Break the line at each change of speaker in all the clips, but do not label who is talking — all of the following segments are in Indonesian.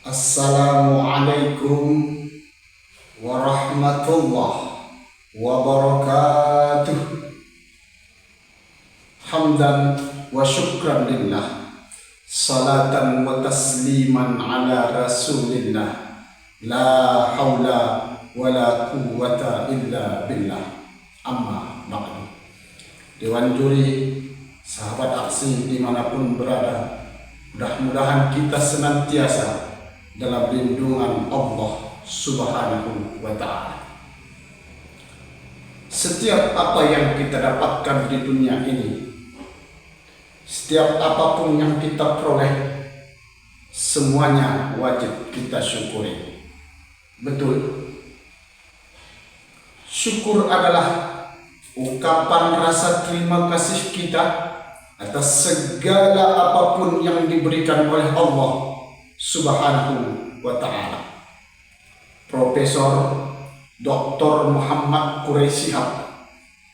Assalamualaikum warahmatullahi wabarakatuh. Hamdan wa syukran lillah, salatan wa tasliman ala rasulillah, la hawla wa la quwwata illa billah. Amma ba'du. Dewan juri, sahabat aksi dimanapun berada, mudah-mudahan kita senantiasa dalam lindungan Allah Subhanahu wa ta'ala. Setiap apa yang kita dapatkan di dunia ini, setiap apapun yang kita peroleh, semuanya wajib kita syukuri. Betul. Syukur adalah ungkapan rasa terima kasih kita atas segala apapun yang diberikan oleh Allah Subhanahu wa ta'ala. Profesor Dr. Muhammad Quraisy Shihab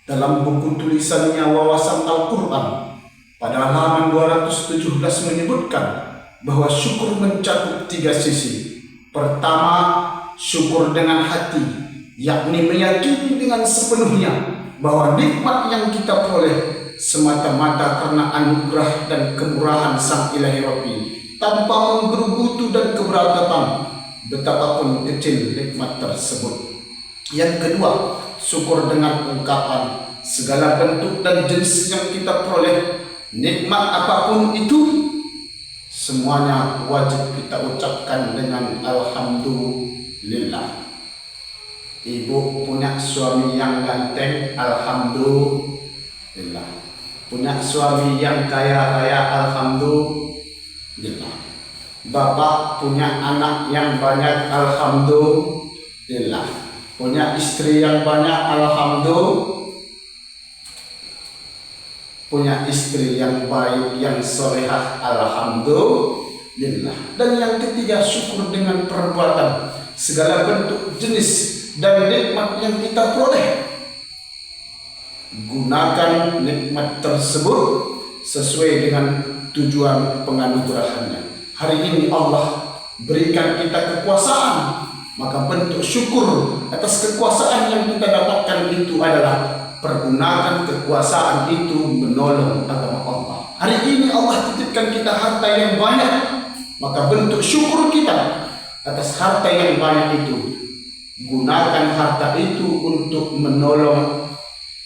dalam buku tulisannya Wawasan Al-Quran pada halaman 217 menyebutkan bahwa syukur mencakup 3 sisi. Pertama, syukur dengan hati, yakni meyakini dengan sepenuhnya bahwa nikmat yang kita peroleh semata-mata karena anugerah dan kemurahan Sang Ilahi Rabbi, tanpa menggerutu dan keberatan betapapun kecil nikmat tersebut. Yang kedua, syukur dengan ungkapan segala bentuk dan jenis yang kita peroleh, nikmat apapun itu, semuanya wajib kita ucapkan dengan alhamdulillah. Ibu punya suami yang ganteng, alhamdulillah. Punya suami yang kaya raya, alhamdulillah. Bapak punya anak yang banyak, alhamdulillah. Punya istri yang banyak, alhamdulillah. Punya istri yang baik, yang solehah, alhamdulillah. Dan yang ketiga, syukur dengan perbuatan segala bentuk, jenis dan nikmat yang kita peroleh. Gunakan nikmat tersebut sesuai dengan tujuan penganugerahannya. Hari ini Allah berikan kita kekuasaan, maka bentuk syukur atas kekuasaan yang kita dapatkan itu adalah pergunakan kekuasaan itu menolong agama Allah. Hari ini Allah titipkan kita harta yang banyak, maka bentuk syukur kita atas harta yang banyak itu, gunakan harta itu untuk menolong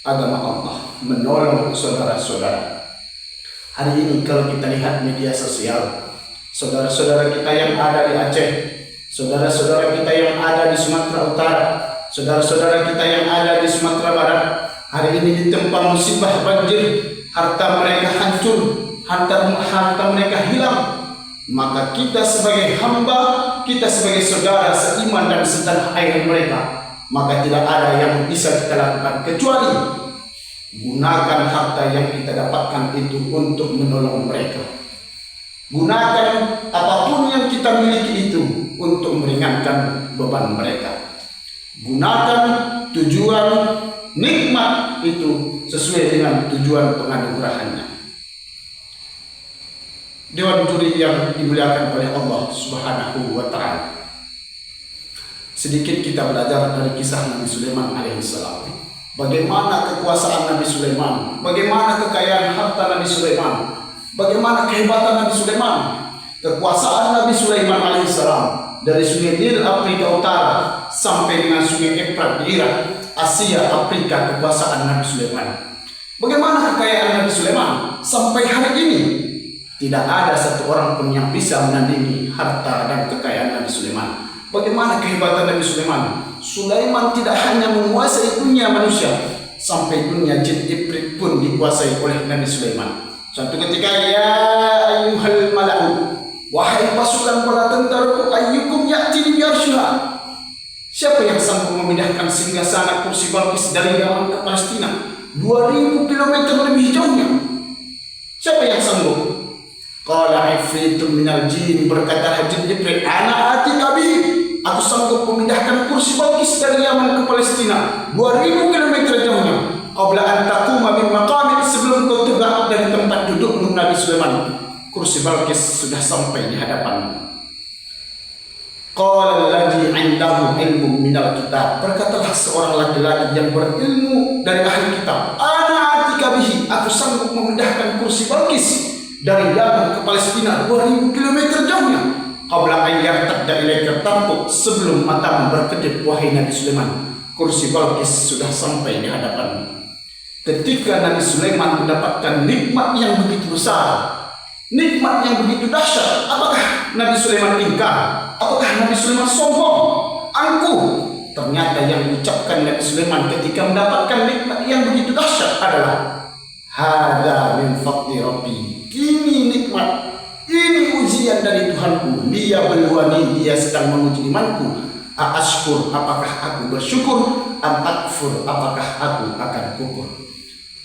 agama Allah, menolong saudara-saudara. Hari ini kalau kita lihat media sosial, saudara-saudara kita yang ada di Aceh, saudara-saudara kita yang ada di Sumatera Utara, saudara-saudara kita yang ada di Sumatera Barat, hari ini ditempa musibah banjir, harta mereka hancur, harta mereka hilang. Maka kita sebagai hamba, kita sebagai saudara seiman dan setanah air mereka, maka tidak ada yang bisa kita lakukan kecuali gunakan harta yang kita dapatkan itu untuk menolong mereka. Gunakan apapun yang kita miliki itu untuk meringankan beban mereka. Gunakan tujuan nikmat itu sesuai dengan tujuan penganugerahannya. Dewan juri yang dimuliakan oleh Allah Subhanahu wa ta'ala, sedikit kita belajar dari kisah Nabi Sulaiman alaihissalam. Bagaimana kekuasaan Nabi Sulaiman, bagaimana kekayaan harta Nabi Sulaiman, bagaimana kehebatan Nabi Sulaiman. Kekuasaan Nabi Sulaiman alaihissalam dari sungai Nil Afrika Utara sampai dengan sungai Efrat di Irak, Asia, Afrika, kekuasaan Nabi Sulaiman. Bagaimana kekayaan Nabi Sulaiman sampai hari ini? Tidak ada satu orang pun yang bisa menandingi harta dan kekayaan Nabi Sulaiman. Bagaimana kehebatan Nabi Sulaiman? Sulaiman tidak hanya menguasai dunia manusia, sampai dunia jin ibrit pun dikuasai oleh Nabi Sulaiman. Suatu ketika, ya ayyuhal mala'u, wahai pasukan para tentara, ayyukum ya'ti bi arsyiha. Siapa yang sanggup memindahkan singgasana kursi Balqis dari Yaman ke Palestina 2000 km lebih jauhnya? Siapa yang sanggup? Qala ifritun minal jin, berkata jin Jibril, ana atika bihi, aku sanggup memindahkan kursi Balqis dari Yaman ke Palestina 2000 km jauhnya. Qabla an taquma min maqamik, sebelum kau tegak dari tempat duduk Nabi Sulaiman, kursi Balqis sudah sampai di hadapanmu. Qala alladhi 'indahu ilmun minal kitab, berkatalah seorang laki-laki yang berilmu dari ahli kitab, ana atika bihi, aku sanggup memindahkan kursi Balqis dari Yaman ke Palestina 2000 km jauhnya. Qabla an yartadda ilaika tarfuk, sebelum matamu berkedip wahai Nabi Sulaiman, kursi Balqis sudah sampai di hadapanmu. Ketika Nabi Sulaiman mendapatkan nikmat yang begitu besar, nikmat yang begitu dahsyat, apakah Nabi Sulaiman ingkar? Apakah Nabi Sulaiman sombong, angkuh? Ternyata yang diucapkan Nabi Sulaiman ketika mendapatkan nikmat yang begitu dahsyat adalah hada min fadli rabbi. Ini nikmat, ini ujian dari Tuhanku. Dia beluani, dia sedang menguji imanku. Ashkur, apakah aku bersyukur? Takfur, apakah aku akan kufur?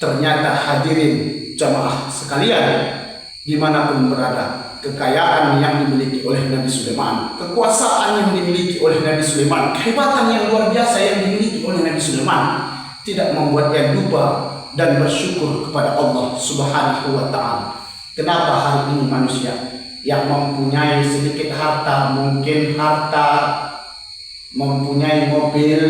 Ternyata hadirin jamaah sekalian, dimanapun berada, kekayaan yang dimiliki oleh Nabi Sulaiman, kekuasaan yang dimiliki oleh Nabi Sulaiman, kehebatan yang luar biasa yang dimiliki oleh Nabi Sulaiman tidak membuatnya lupa dan bersyukur kepada Allah Subhanahu wa Ta'ala. Kenapa hari ini manusia yang mempunyai sedikit harta, mungkin harta, mempunyai mobil,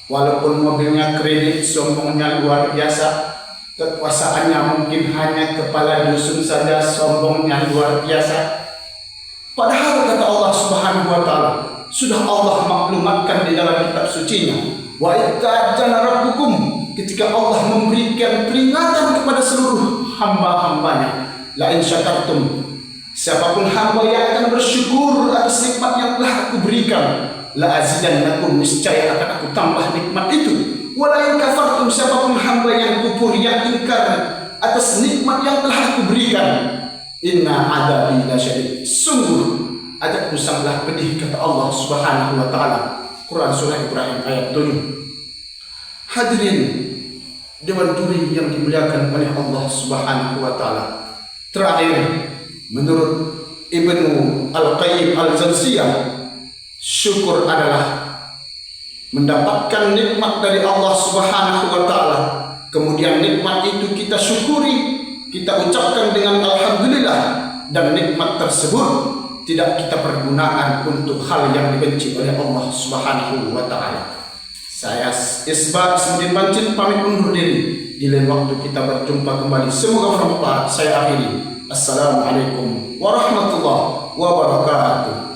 walaupun mobilnya kredit, sombongnya luar biasa, kekuasaannya mungkin hanya kepala dusun saja, sombongnya luar biasa. Padahal kata Allah Subhanahu wa Ta'ala, sudah Allah maklumatkan di dalam kitab sucinya, wa idza'adzana rabbukum, ketika Allah memberikan peringatan kepada seluruh hamba-hambanya, la in syakartum, siapapun hamba yang akan bersyukur atas nikmat yang telah aku berikan, la azidannakum, niscaya akan aku tambah nikmat itu. Wala in kafartum, siapapun hamba yang kufur, yang ingkar atas nikmat yang telah aku berikan, inna adabi lasyadid, sungguh azabku sangatlah pedih, kata Allah Subhanahu wa Ta'ala. Quran surah Ibrahim ayat 7. Hadirin dewan juri yang dimuliakan oleh Allah Subhanahu wa Ta'ala. Terakhir, menurut Ibnu Al-Qayyim Al-Jawziyah, syukur adalah mendapatkan nikmat dari Allah Subhanahu wa Ta'ala, kemudian nikmat itu kita syukuri, kita ucapkan dengan alhamdulillah, dan nikmat tersebut tidak kita pergunakan untuk hal yang dibenci oleh Allah Subhanahu wa Ta'ala. Saya Isbat Ismuddin Bancin pamit undur diri. Di lain waktu kita berjumpa kembali, semoga bermanfaat. Saya akhiri. Assalamualaikum warahmatullahi wabarakatuh.